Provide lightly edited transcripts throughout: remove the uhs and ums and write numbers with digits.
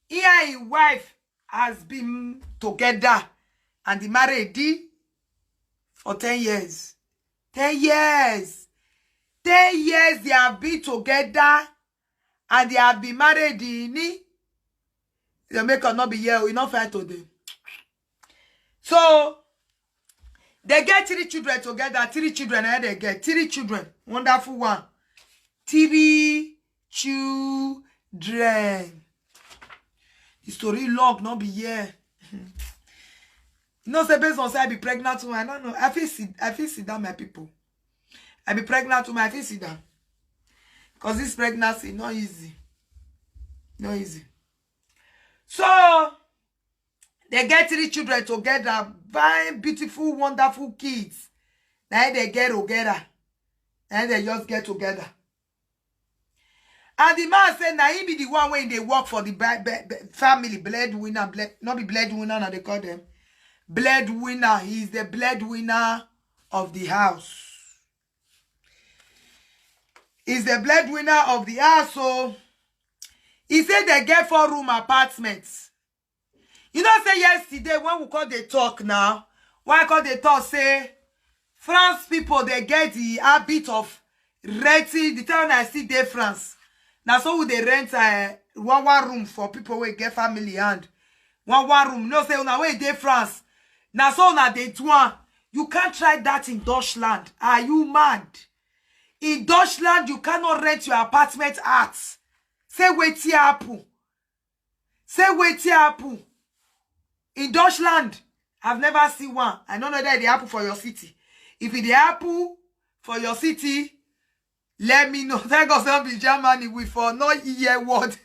He and his wife has been together and they married for 10 years. 10 years. 10 years they have been together and they have been married. They make her not be here. We not fair to them. So they get 3 children together. 3 children. And they get 3 children. Wonderful one. 3 children. The story long not be here. No, say based on say I be pregnant woman. I don't know. I feel sit down, my people. I be pregnant woman. I feel sit down. Because this pregnancy not easy. Not easy. So they get 3 children together, fine, beautiful, wonderful kids. Now they get together. And they just get together. And the man said, now he be the one when they work for the family, breadwinner, not be breadwinner, now they call them. Breadwinner. He's the breadwinner of the house. He's the breadwinner of the house. So he said they get 4-room apartments. You know, say yesterday when we call the talk now, why call the talk say France people they get the habit of renting the time I see they France. Now so they rent one room for people who get family and one room. No say una way they France. Now so now they do one. You can't try that in Deutschland. Are you mad? In Deutschland you cannot rent your apartment out. Say wait here apple. Say wait here apple. In Deutschland, I've never seen one. I don't know that the apple for your city. If it's the apple for your city, let me know. Thank God some be Germany with for not hear word.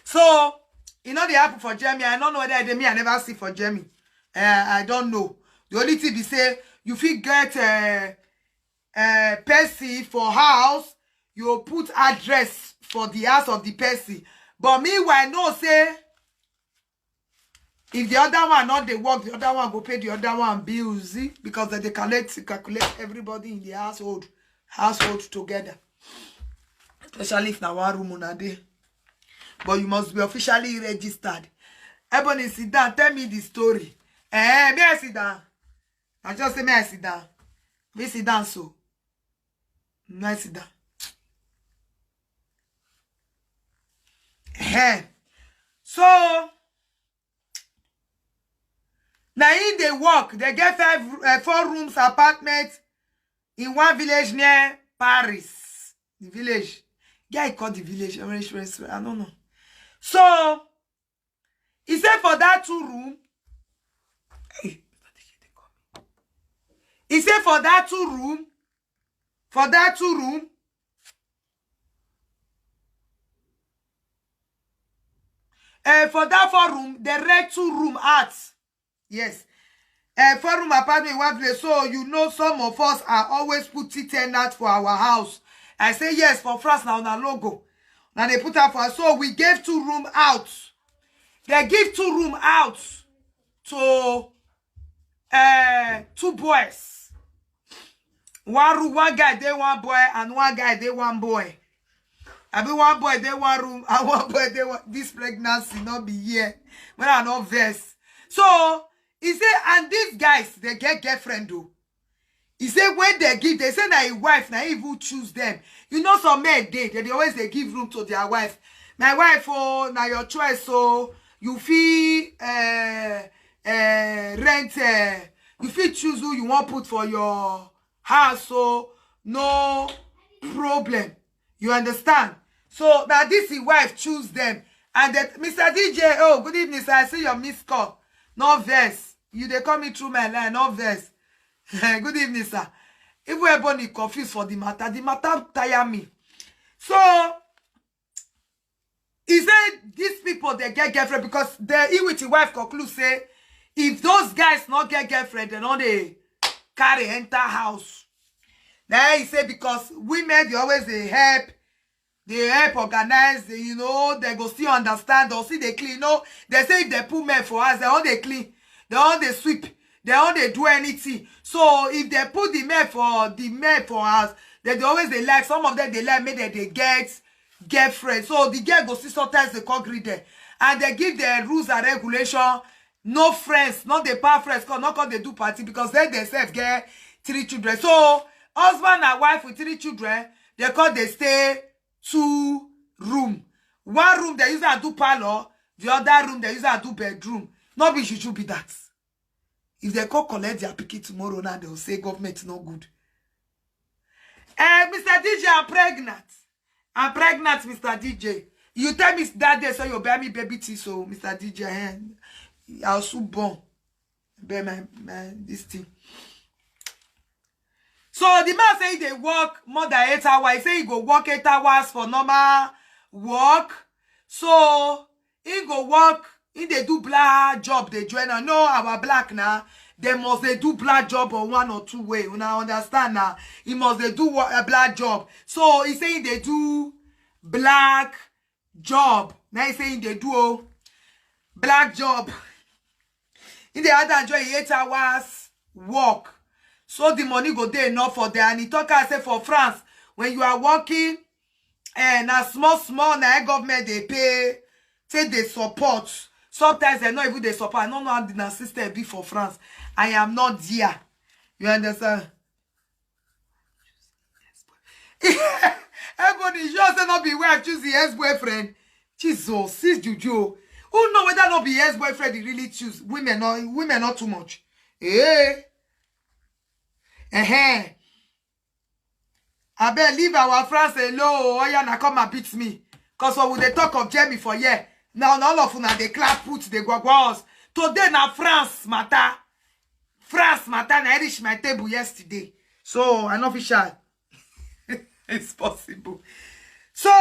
So, you know the apple for Germany. I don't know that I never see for Germany. I don't know. The only thing they say, you fit get Percy for house, you put address for the house of the Percy. But meanwhile, no say, if the other one not they work, the other one go pay the other one bills, because they calculate everybody in the household together. Especially if now one room on a day. But you must be officially registered. Ebony, sit down. Tell me the story. May I sit down? I just say, may I sit down? May I sit down so? May I sit down? So, now in they work, they get 4 rooms apartment in one village near Paris. The village. Guy called the village. I don't know. So, he said for that 2 room. He said for that 2 room. For that 2 room. For that 4 room, they rent 2 room out. Yes. 4-room apartment in one place. So, you know, some of us are always putting tenant for our house. I say yes for France now on a logo. Now they put up for us. So, we gave 2 room out. They give 2 room out to 2 boys. One room, one guy, they one boy, and one guy, they one boy. I mean, one boy, they one room, and one boy, they want this pregnancy not be here. When I not verse. So, he said, and these guys, they get girlfriend though. He said, when they give, they say that his wife, now he will choose them. You know, some men, they always they give room to their wife. My wife, oh, now your choice, so you feel rent, you feel choose who you want put for your house, so no problem. You understand? So, now this his wife choose them. And that, Mr. DJ, oh, good evening, sir. I see your missed call. No verse. You they call me through my line, no verse. Good evening, sir. If we're Ebony confused for the matter tire me. So, he said these people, they get girlfriend because he with his wife conclude say, if those guys not get girlfriend, they don't they carry enter house. Then he said because women, they always they help organize, you know, they go still understand, or see they clean. No, they say if they put men for us, they all they clean, they all they sweep, they all they do anything. So if they put the men for us, they always they like, some of them they like, maybe they get girlfriend. So the girl go see sometimes they call greet there. And they give the rules and regulation. No friends, not the power friends, not cause they do party because they themselves get 3 children. So husband and wife with 3 children, they call they stay 2 room. 1 room they use to do parlor, the other room they use to do bedroom. Not be should be that. If they call collect their picket tomorrow now, they'll say government no good. Mr. DJ, I'm pregnant. I'm pregnant, Mr. DJ. You tell me that day, so you bear me baby tea, so Mr. DJ, I'll soon born. Bear my this thing. So the man say they work more than 8 hours. He say he go work 8 hours for normal work. So he go work. If they do black job, they join. I know our black now. They must they do black job on 1 or 2 way. You know, understand now? He must they do a black job. So he saying they do black job. Now he saying they do black job. In the other job, 8 hours work. So the money go there enough for them. And he talk I say for France, when you are working, and a small na government they pay, say they support. Sometimes they not even they support. I don't know how the system be for France. I am not there. You understand? Ebony, you say not be wife, choose the ex-boyfriend. Jesus, sis Juju. Who know whether not be ex-boyfriend he really choose? Women not too much. I bet leave our France alone. Oh yeah, now come and beat me. Cause when they talk of Jamie for yeah. Now all of them they clap put the guaguas. Today na France matter. France matter na reach my table yesterday. So unofficial. It's possible. So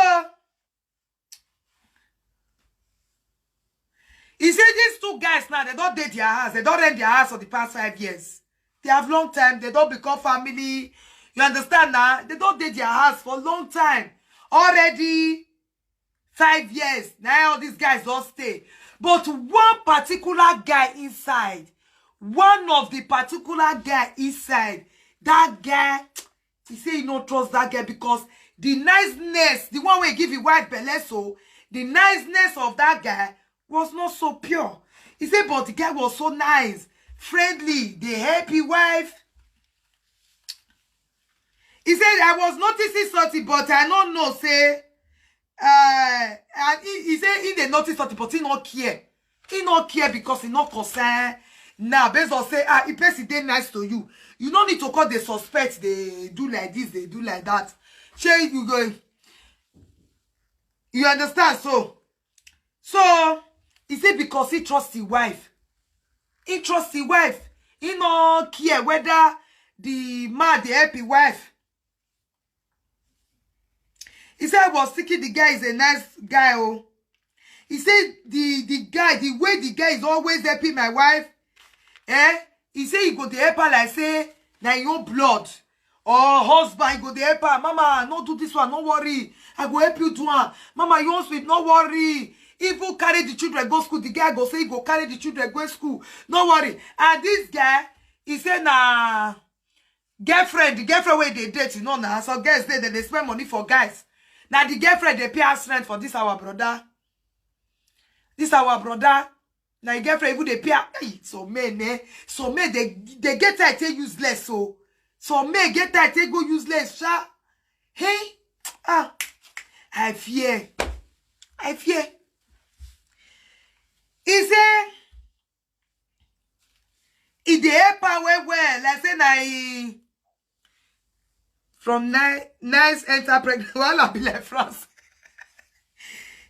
he said these 2 guys now they don't date their house. They don't rent their house for the past 5 years. They have long time. They don't become family. You understand now? They don't date their house for a long time. Already 5 years. Now all these guys don't stay. But one particular guy inside, one of the particular guy inside, that guy, he say he don't trust that guy because the niceness, the one we give you white Belle, so the niceness of that guy was not so pure. He said, but the guy was so nice, friendly, the happy wife. He said, I was noticing something, but I don't know, say, and he said, he didn't notice something, but he not care. He not care because he not concerned. Now, based on say, he person they nice to you. You don't need to call the suspect, they do like this, they do like that. Share you going. You understand? So, he said because he trusts his wife. He trusts his wife. He no care whether the man, the happy wife. He said I was thinking the guy is a nice guy. Oh. He said the guy, the way the guy is always helping my wife. He said he go to help her like say, na your blood. Or husband, he go to help her. Mama, no do this one, no worry. I go help you do one. Mama, you won't sleep, no worry. If you carry the children go school, the guy go say he go carry the children go school. No worry. And this guy, he said nah girlfriend, the girlfriend where they date, you know now. So guys they spend money for guys. Now the girlfriend they pay us rent for this our brother. This our brother. Now the girlfriend even they pay. Hey, so men they get that they useless. So men get that they go useless. Sha. Hey, I fear. He say, he dey help her well. Like say na from nice enter pregnant. Well, I be like France.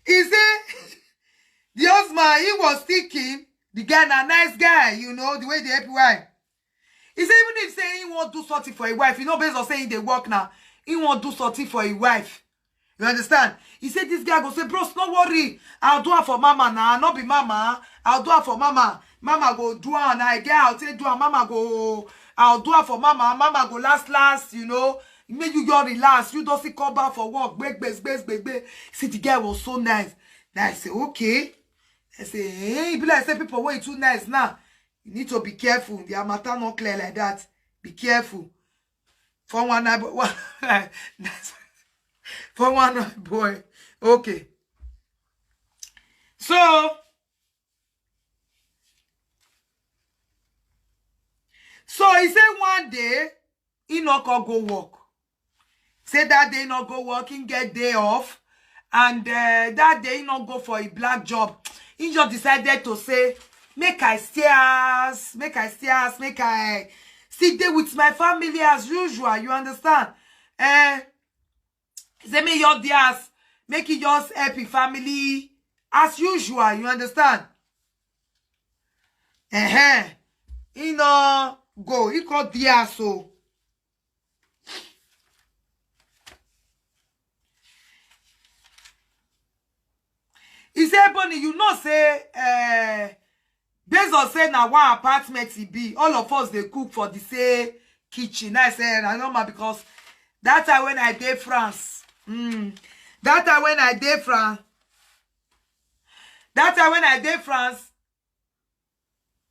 He say the husband he was thinking the guy na nice guy, you know the way they help wife. He say even if say he won't do something for his wife, you know based on saying they work now, he won't do something for his wife. You understand? He said this guy go say, bros, no worry. I'll do it for mama now. Not be mama. I'll do it for mama. Mama go do it. And I get I'll take do it. Mama go. I'll do it for mama. Mama go last, you know. Make you go relax. You don't see come back for work. Break. See, the guy was so nice. Now I say, okay. I say, hey, be like say people way too nice now. You need to be careful. The matter not clear like that. Be careful. For one night, for one boy, Okay. So he said one day he not go work. Say that day he not go working, get day off, and that day he not go for a black job. He just decided to say, make I sit there with my family as usual. You understand? Say me your dears, make it just happy family as usual. You understand? He no go. He called dear so. He said, Ebony, you know, say, based on saying now one apartment it be, all of us they cook for the same kitchen. I said, I know ma because that time when I did France, that time when I did France,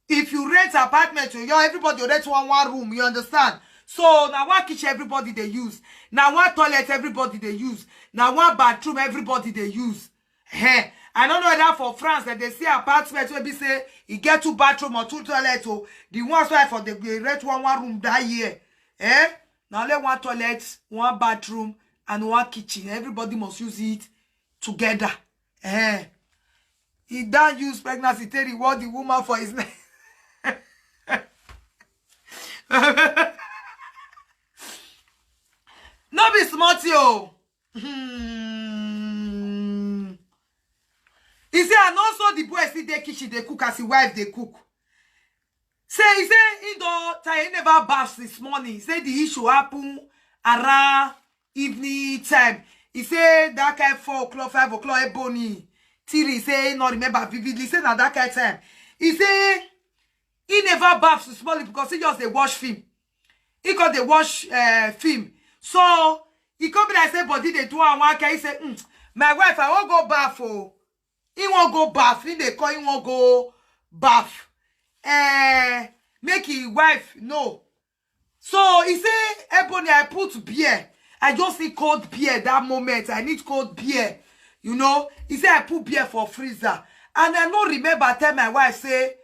if you rent apartment, everybody rent one room. You understand? So now one kitchen everybody they use, now one toilet everybody they use, now one bathroom everybody they use. I don't know whether for France that they see apartments where they say you get 2 bathrooms or 2 toilets. So the ones why for the rent one room that year. Now let 1 toilet, 1 bathroom, and 1 kitchen. Everybody must use it together. He don't use pregnancy to reward the woman for his name. No be smart yo. He say, and also the boy see the kitchen they cook as his wife they cook. He say he never baths this morning. He say the issue happen around evening time. He say that kind 4 o'clock, 5 o'clock, Ebony. Till he say he not remember vividly. He say na that kind time. He say he never baths this morning because he just they watch film. He got they watch film. So he come be like say body they do and one can he say, my wife I won't go bath for. He won't go bath. He they call he won't go bath. Make his wife know. So he say, Ebony, I put beer. I just see cold beer that moment. I need cold beer. You know? He say I put beer for freezer. And I don't remember tell my wife say,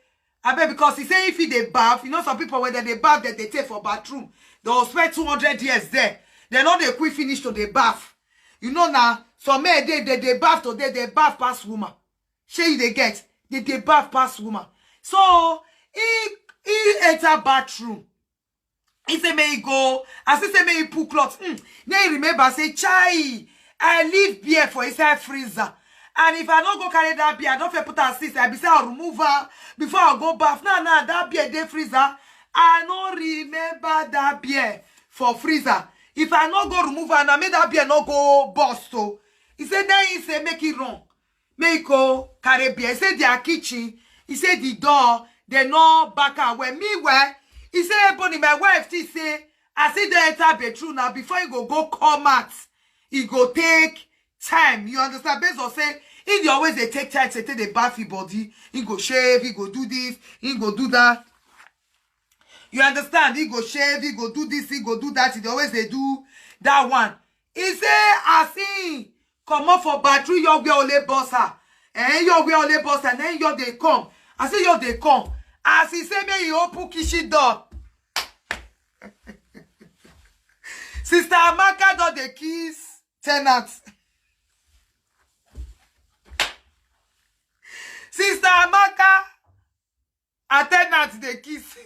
I bet because he say if he they bath, you know some people when they bath that they take for bathroom, they'll spend 200 years there. They know they quick finish to the bath. You know now, some men they bath today, they bath past woman. Shey they get, they bath past woman. So he enter bathroom. He say may he go, as he say may he put clothes. Then he remember say, chai, I leave beer for inside freezer. And if I don't go carry that beer, I don't put her sister. I be say I'll remove her before I go bath. Nah, that beer dey freezer. I don't remember that beer for freezer. If I not go remove her, and I make that beer not go bust. So he said then he say make it wrong. Make go carry beer. He said their kitchen. He said the door. They no back away. Meanwhile, he said Ebony, my wife she say, I say they enter bedroom now before you go come out. He go take time. You understand? Based on say, he always they take time to take the bath body. He go shave, he go do this, he go do that. You understand? He go shave, he go do this, he go do that. He always they do that one. He say, I see, come up for battery, your way only bossa. And your way only bossa, and then your they come. I say your they come. As he say, may you open kitchen door. Sister Amaka do the kiss Tenant. Sister Amaka a Tenant the kiss.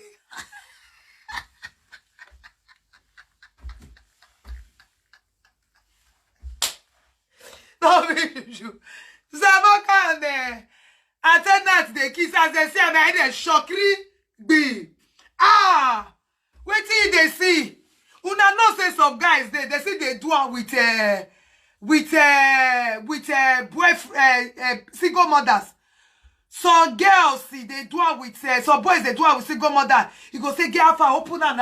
No, you. Sister Amaka and a Tenant the kiss as they say, and I had a shockery be. Wait till they see. Una know say some guys they say they do it with boyfriend single mothers. Some girls see they do it with some boys they do it with single mother. You go say girl for open her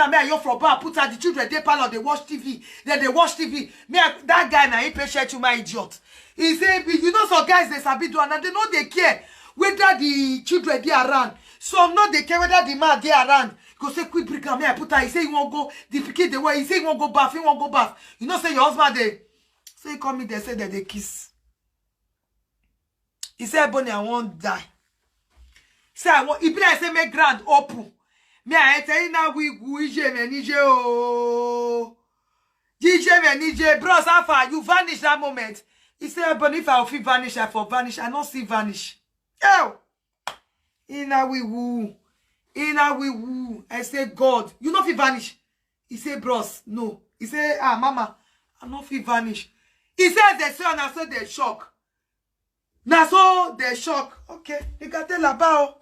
me you from bar put her the children they parlor they watch TV then they watch TV me that guy na impatient you my idiot. He say you know some guys they sabi do and they know they care whether the children they around. Some know they care whether the man they around. Go say quick break me I put her. He say he won't go the picket the way he say he won't go bath, he won't go bath. You know say your husband they So he call me, they say that they kiss. He said, Ebony, I won't die. Say, I want, if I say, make grand open. Me, I tell you now, we nije, oh. DJ, bros, how far? You vanish that moment. He said, but if I feel vanish, I for vanish. I not see vanish. Yo! Ina we woo. I say, God, you not feel vanish. He said, bros, no. He said, mama, I not feel vanish. He said, they say, and I said, they shock. Now, so they shock. Okay, you got tell about.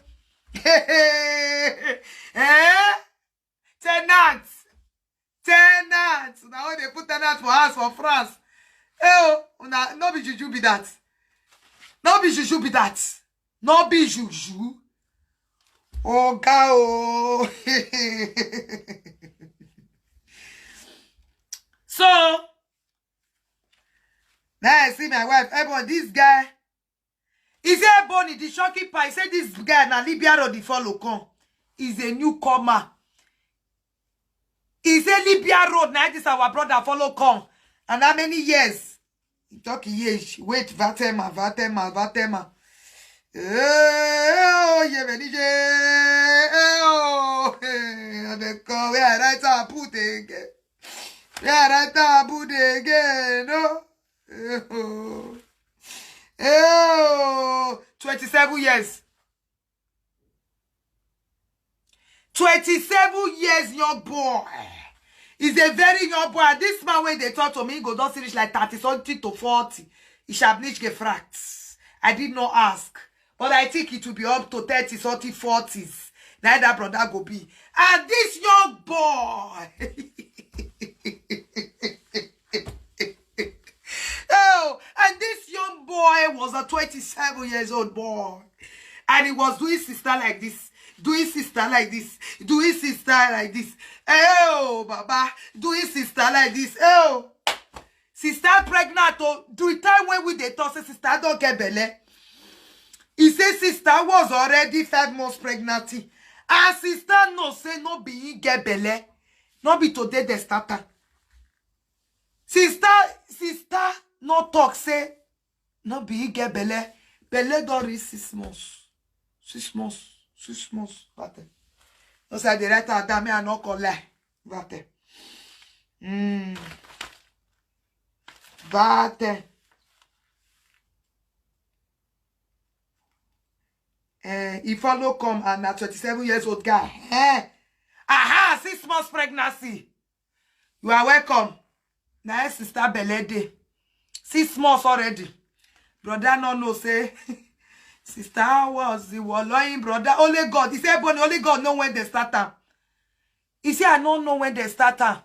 Tenant. Now they put tenant for us for France. Oh, no be juju be that. No be juju be that. No be juju. Oh, God. So, now I see my wife. Ebony, this guy. He said, Ebony, the shopkeeper. He said, this guy, na Libya Road, the follow come. He's a newcomer. He said, Libya Road, now this our brother follow come. And how many years? He talk years. Wait, Vatema. Oh, Ebony, oh, where I put again. Where I put again, no? Oh, 27 years. 27 years, young boy. He's a very young boy. This man, when they talk to me, he go don't finish like 30 something to 40. He shall nicht gefragt. I did not ask. But I think it will be up to 30 something 40s. Now that brother go be. And this young boy. Oh, and this young boy was a 27 years old boy. And he was doing sister like this. Doing sister like this. Doing sister like this. Oh, Baba. Doing sister like this. Oh. Sister pregnant. Oh, do the time when we dey talk, say sister don't get Belle. He say sister was already 5 months pregnant. And sister no say no be get Belle. No be today they start. Sister no talk say no be get Belle. Belle don't reach 6 months. 6 months. 6 months. Vate. No say the right Adam me no call lie. Vate. Vate. He follow come and a 27 years old guy. Aha, 6 months pregnancy. You are welcome. Now sister Belle day. 6 months already. Brother no know say sister was the wallowing brother. Only God. He said, Ebony, only God know when they start her. He said, I don't know when they start her.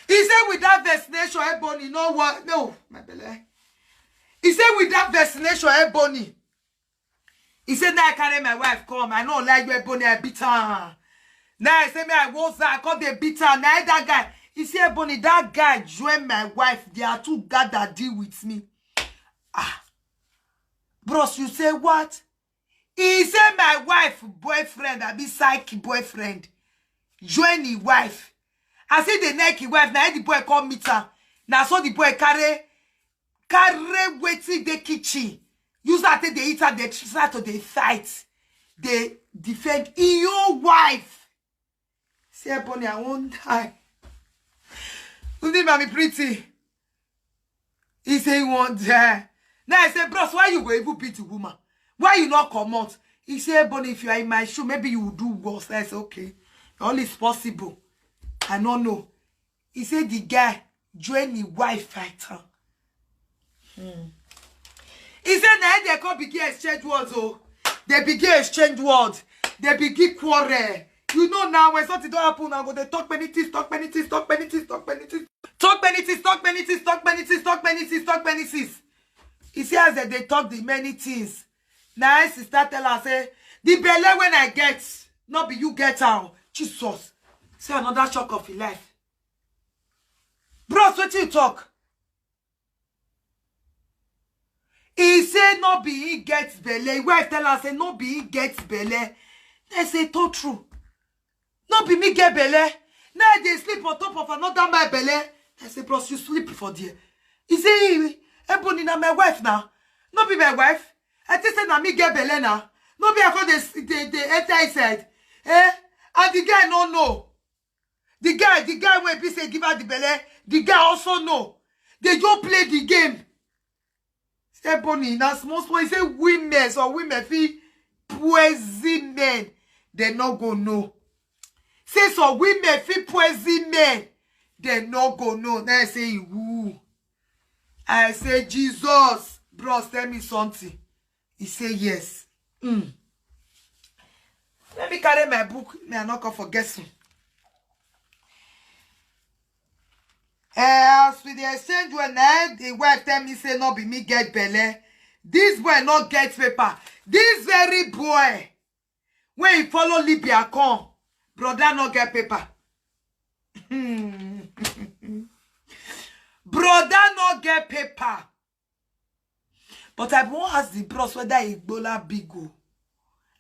He said, with that vaccination, Ebony, no what? No, my Belle. He said, with that vaccination, Ebony. He said, now I carry my wife come. I don't like you, Ebony, I beat her. Now I say, me, I was I call the beat her. Now that guy. He said, Ebony, that guy joined my wife. There are 2 guys that deal with me. Bros, you say what? He said, my wife, boyfriend, I be psyche boyfriend. Join his wife. I say the neck his wife. Now the boy come meet her. Now so the boy carry waiting the kitchen. Use that they eat her, they start to they fight. They defend your wife. Say, Ebony, I won't die. Who's the mommy pretty? He say he won't die. Now I say, bros, why you go even beat the woman? Why you not come out? He say, Ebony, if you are in my shoe, maybe you will do worse. I say, okay. All is possible. I don't know. He said the guy join the wife fighter. He said now they come begin exchange words. Oh, they begin exchange words. They begin quarrel. You know now when something don't happen, now go they talk many things, talk many things, talk many things, talk many things, talk many things, talk many things, talk many things, talk many things, talk many things. He says that they talk the many things. Now sister tell her say the Belle when I get, not be you get out. Jesus. Say another shock of your life. Bros, what you talk? He say no be he gets Belle. Wife tell her say no be he gets Belle. They say to true. No be me get Belle. Now they sleep on top of another my belly. I say, bros, you sleep for there. He say, Ebony na my wife now. No be my wife. I just say na me get belly now. No be after they enter inside. Eh? And the guy no know. The guy when be say give her the belly, the guy also know. They don't play the game. Say Ebony, na small small. He say women or women feel poison men. They not go know. Say so women feel poison men. They not go know. Then I say who? I say Jesus, bros, tell me something. He say yes. Let me carry my book. Me I not gonna forget some. As with the exchange when the wife tell me say no be me get belle. This boy not get paper. This very boy, when he follow Libya come, brother not get paper. Brother not get paper. But I won't ask the bros whether Igbola big go.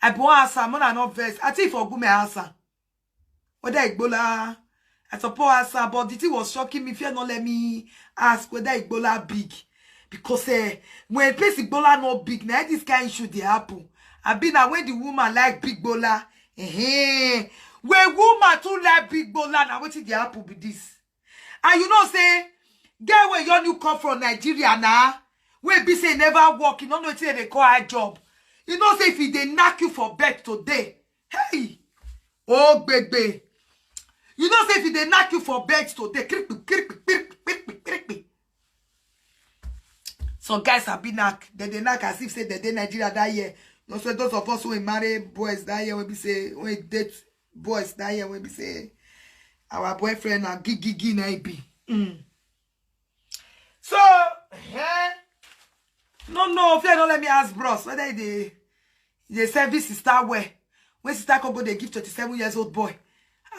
I won't ask him, I not verse. I think for good me answer. Whether Igbola, I suppose answer, but the thing was shocking me if you not let me ask whether Igbola big. Because when place Igbola not big, now this kind of issue they happen. I been now when the woman like big bola, when woman too like big bola, now what did they happen with this? And you know say, get where your new come from Nigeria now. Where be say never work, you don't know what they call a job. You know say if they knock you for bed today, hey, oh baby. You know say if they knock you for bed today, some guys have been knock, they knock as if say they Nigeria that year. No, so those of us who marry boys that year when we say when we date boys that year when we say our boyfriend are gigi na be. So no, if you don't let me ask bros whether the service sister where when sister come go they give 37 years old boy.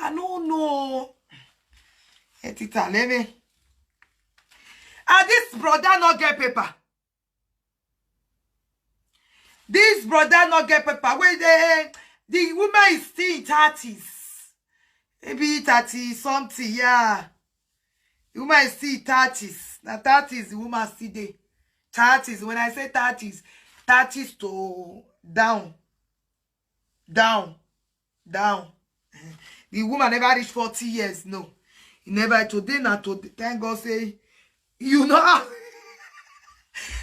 I don't know. Let me. And this brother not get paper. This brother not get paper. Wait, the woman is still in 30s. Maybe 30 something, yeah. The woman is still in 30s. Now 30s, the woman still there. 30s, when I say 30s, 30s to down. Down. The woman never reached 40 years, no. He never, today, not today. Thank God say, you know.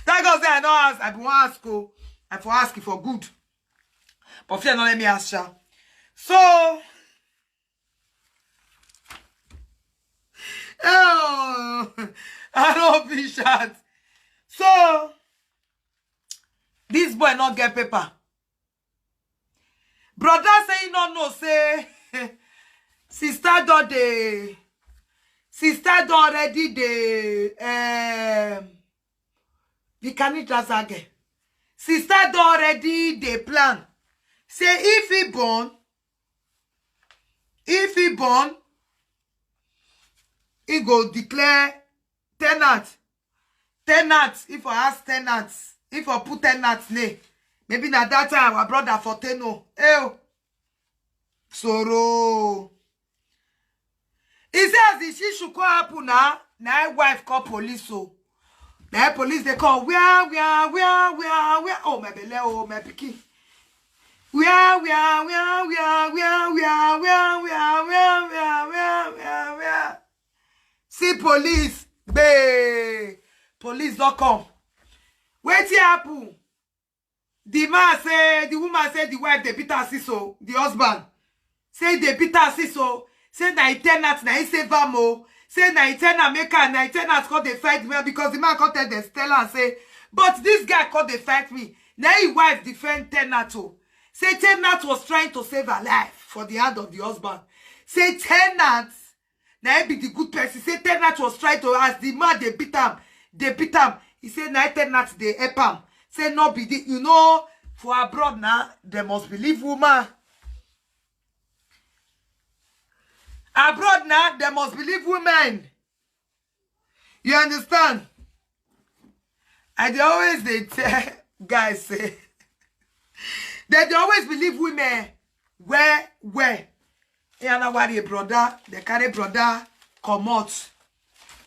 Thank God say, I know ask, I won't ask you. I for ask you for good. But fear not let me ask you. So, oh, I don't be shot. So, this boy not get paper. Brother say no, say, sister don't already the candidates again. Sister do already the plan. Say if he born, he go declare tenant. If I ask tenants, if I put tenants name, maybe na that time our brother for Teno. Sorrow. He says if she should call happen now, na wife call police so. The police they call where oh my belly, oh my picky. Where see police bae police don't come. Wait here happen. The man say, the woman say the wife they beat her so the husband say they beat her so say na tenant na he save am. Say na tenant make her na tenant call they fight me because the man called the Stella and say, but this guy called they fight me. Now his wife defend tenant. Say tenant was trying to save her life for the hand of the husband. Say tenant now he be the good person. Say tenant was trying to ask the man they beat him. He said now tenant they help him. Say no be the, you know for abroad now they must believe woman. Abroad now, they must believe women. You understand? And they always tell guys say they always believe women. Where? Yana worry brother, the carry brother come out.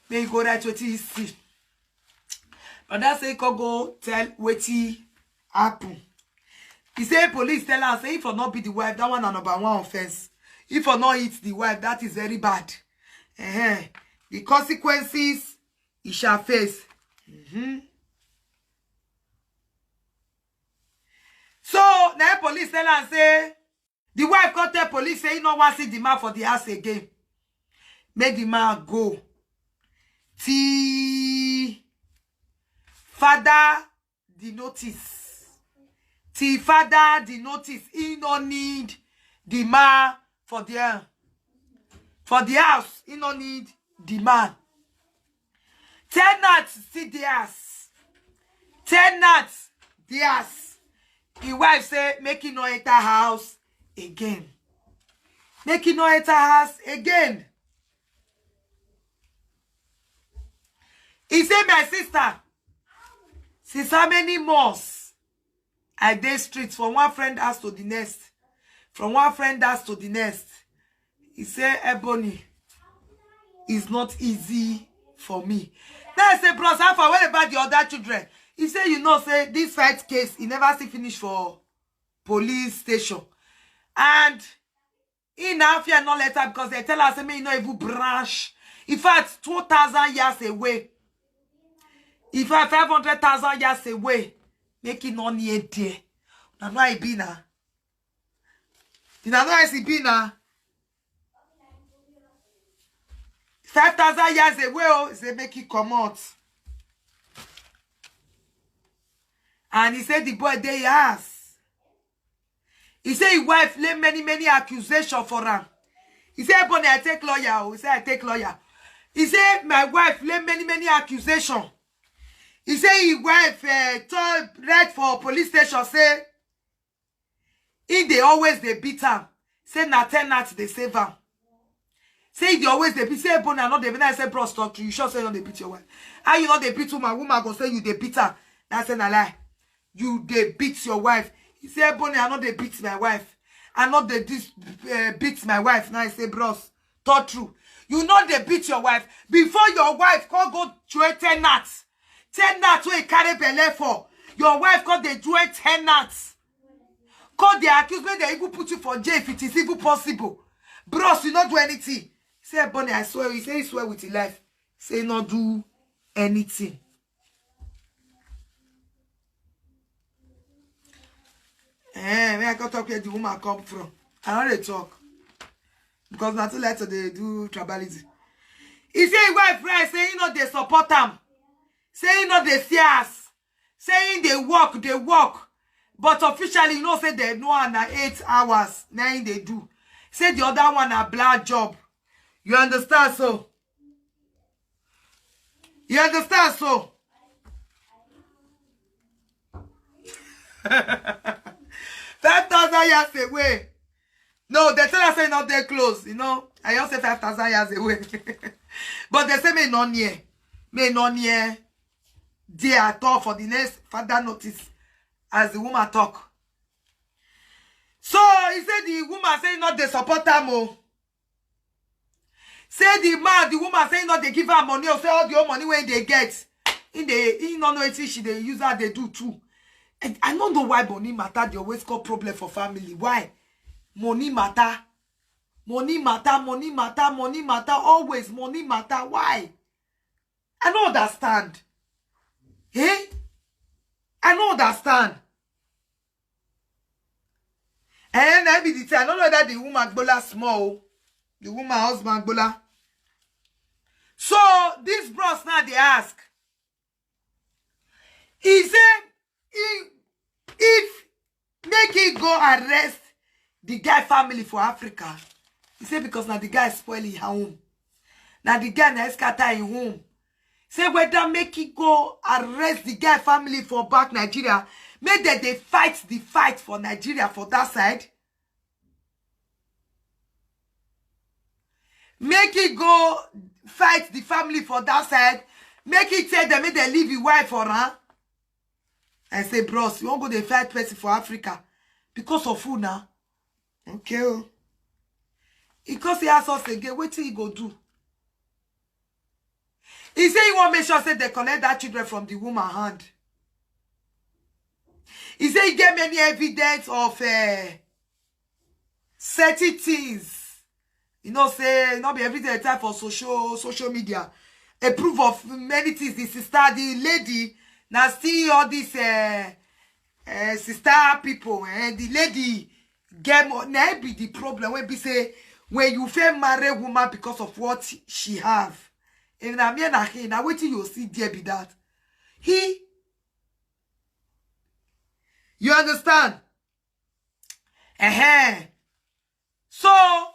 May go right what he see. Brother say go tell what he happen. He say police tell us say if for not be the wife, that one a number one offense. If for not hit the wife, that is very bad. The consequences he shall face. So now police tell us say the wife got tell police say he no want see the man for the house again. Make the man go. Father the notice. Father the notice. He no need the man for the house. He no need the man. Tenant see the house. Tenant the house. The wife say make him no enter house again. Make him no enter house again. He say my sister, since how many months I dey streets from one friend house to the next. From one friend house to the next. He say, Ebony, it's not easy for me. Now I say, bros, how far? What about the other children? He say, you know, say, this fight case, he never see finish for police station. And he now fear no letter because they tell us, say, me no even branch. In fact, 2,000 years away. In fact, 500,000 years away. Make it not near there. Now, why be now? You know why he be now? 5,000 years away, oh, they make it come out. And he said the boy they asked. He said his wife laid many accusations for him. He said, Ebony, I take lawyer. Oh. He said, I take lawyer. He said, my wife laid many accusations. He said his wife told right for police station, say, if they always they beat him, say na tenant they save him. Say they always they beat, say Ebony, not they beat. I say, bro, stop to you. Sure say you they beat your wife. How you know they beat woman go say you they beat her. That's a lie. You they beat your wife. He said, Ebony, I know they beat my wife. I know they beat my wife. Now I say, bros, talk true. You know they beat your wife. Before your wife can't go to a tenant. Tenant where carry Belle for. Your wife called they do a tenant. Call the accused they even put you for jail if it is even possible. Bros, you not do anything. He said, Ebony, I swear. He said he swear with his life. Say not do anything. Where I got talk where the woman come from. I know they talk. Because not too later they do tribalism. He say his wife friend saying not they support him. Saying not they see us. Saying they work. But officially, you know, say they know on 8 hours. Now they do. Say the other one a black job. You understand so? You understand so? 5,000 years away. No, they tell us say not that close, you know. I also say 5,000 years away. But they say me not near. Me not near. They are talk for the next father notice as the woman talk. So he said the woman say not they support her. Say the woman say not they give her money or say all the money when they get. In don't know if she they use her they do too. And I don't know why money matter. They always got problem for family. Why? Money matter. Money matter. Always money matter. Why? I don't understand. Eh? I don't understand. And I be the thing. I don't know that the woman bola small. The woman husband bola. So this bros now they ask. He said if make it go arrest the guy family for Africa. He said because now the guy spoil his home. Now the guy na scatter his home. Say whether make it go arrest the guy family for back Nigeria. Make that they fight the fight for Nigeria for that side. Make it go fight the family for that side. Make it tell them make they leave his wife for her. I say, bros, you won't go the fight person for Africa because of who now? Okay. Because he asked us again, what till he go do? He say he want to make sure say they collect that children from the woman hand. He say he get many evidence of certain things. You know, say not be every day time for social media. A proof of many things. The sister, the lady, now see all these sister people. The lady get more. Now be the problem when be say when you fail marry woman because of what she have. And I mean, now wait till you see there be that. You understand? So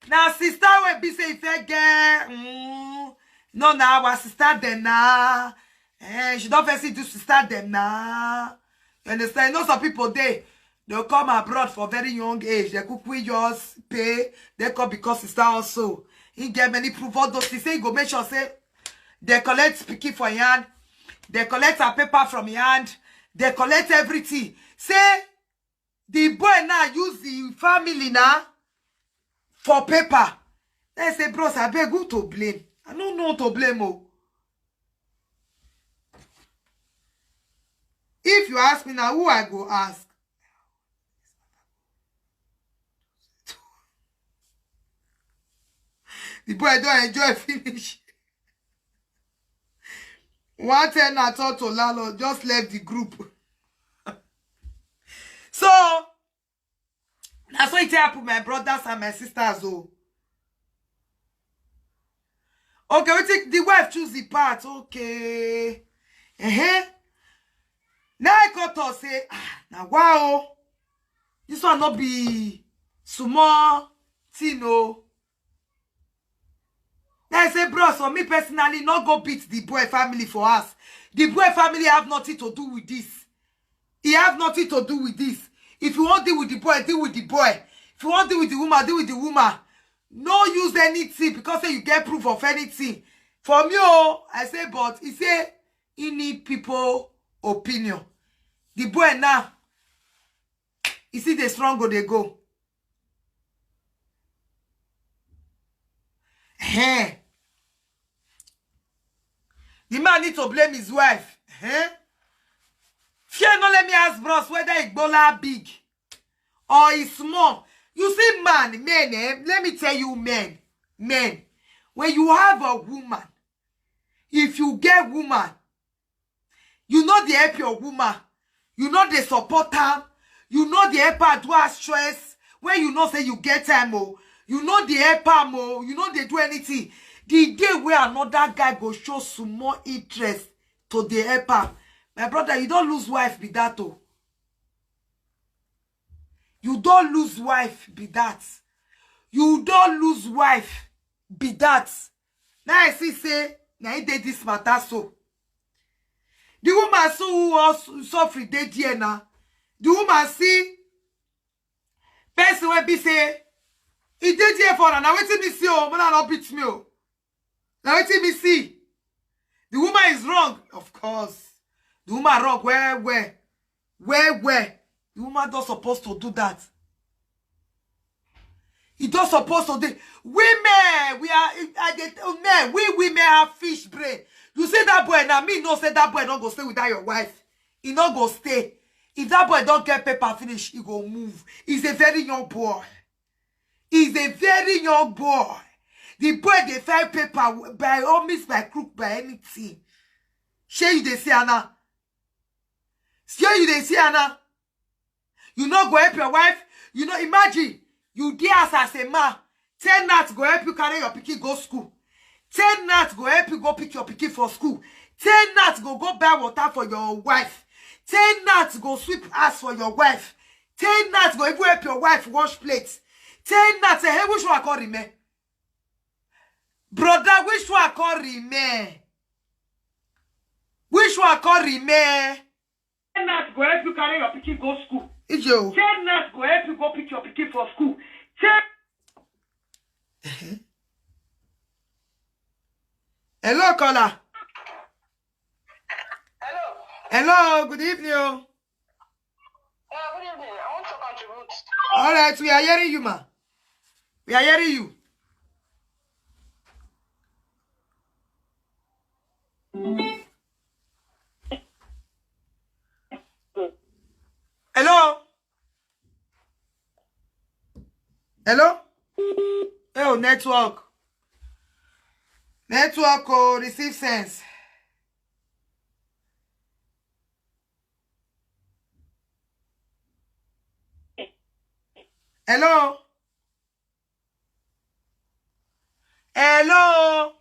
now sister will be say if I get no now our sister them now. She don't fancy do sister them now. You understand? You know some people they'll come abroad for very young age. They could we just pay. They come because sister also. He get many proof all those. He say he go make sure say they collect speaking for your hand. They collect a paper from your hand. They collect everything. Say, the boy now use the family now for paper. They say, bros, I beg who to blame. I don't know to blame. Oh. If you ask me now, who I go ask? The boy don't enjoy finish. One time I thought to Lalo just left the group. So that's why it happened my brothers and my sisters. Oh. Okay, we take the wife choose the part. Okay. Now I got to say, now wow. This one not be small Tino. I say, bros, for me personally, not go beat the boy family for us. The boy family have nothing to do with this. He have nothing to do with this. If you want to deal with the boy, deal with the boy. If you want to deal with the woman, deal with the woman. No use anything because you get proof of anything. For me, I say, but he say, he need people opinion. The boy now, you see the strong go, they go. The man need to blame his wife. Fear not let me ask bros whether Ebola big or is small. You see, men, let me tell you, men, when you have a woman, if you get woman, you know the help your woman, you know the support her, you know the help her do her stress, when you know say you get time, you know the help her, you know they do anything. The day where another guy go show some more interest to the helper, my brother, you don't lose wife be that. Oh. You don't lose wife be that. You don't lose wife be that. Now I see say, now he did this matter so. The woman so who also suffer dead here now. The woman see, person will be say, he did here for her. Now wait till me see, but not beat me. Now wait till me see. The woman is wrong. Of course. The woman wrong. Where? The woman not supposed to do that. He not supposed to do. Women, we women have fish brain. You say that boy, now me no say that boy don't go stay without your wife. He not go stay. If that boy don't get paper finish, he go move. He's a very young boy. He's a very young boy. The boy they file paper by all means, by crook, by anything. Share you they see Anna. Share you they see Anna. You not go help your wife. You know, imagine you dear as a man. Tenant go help you carry your pikin go school. Tenant go help you go pick your pikin for school. Tenant go buy water for your wife. Tenant go sweep ass for your wife. Tenant go even help your wife wash plates. Tenant say, hey, which one I call remain? Brother, which one I call remain? Which one I call remain? Tenant go help you carry your pikin go school. Tenant go help you go pick your pikin for school. Hello, caller. Hello. Hello, good evening. Yeah, good evening. I want to contribute. All right, we are hearing you, ma. We are hearing you. Hello? Hello? Oh, network. Network, oh, receive sense. Hello? Hello?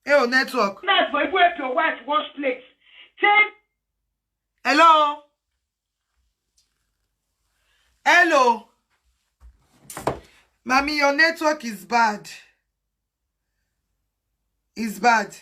Oh, network. That's my way to watch one place. Hello? Hello? Mommy, your network is bad. It's bad.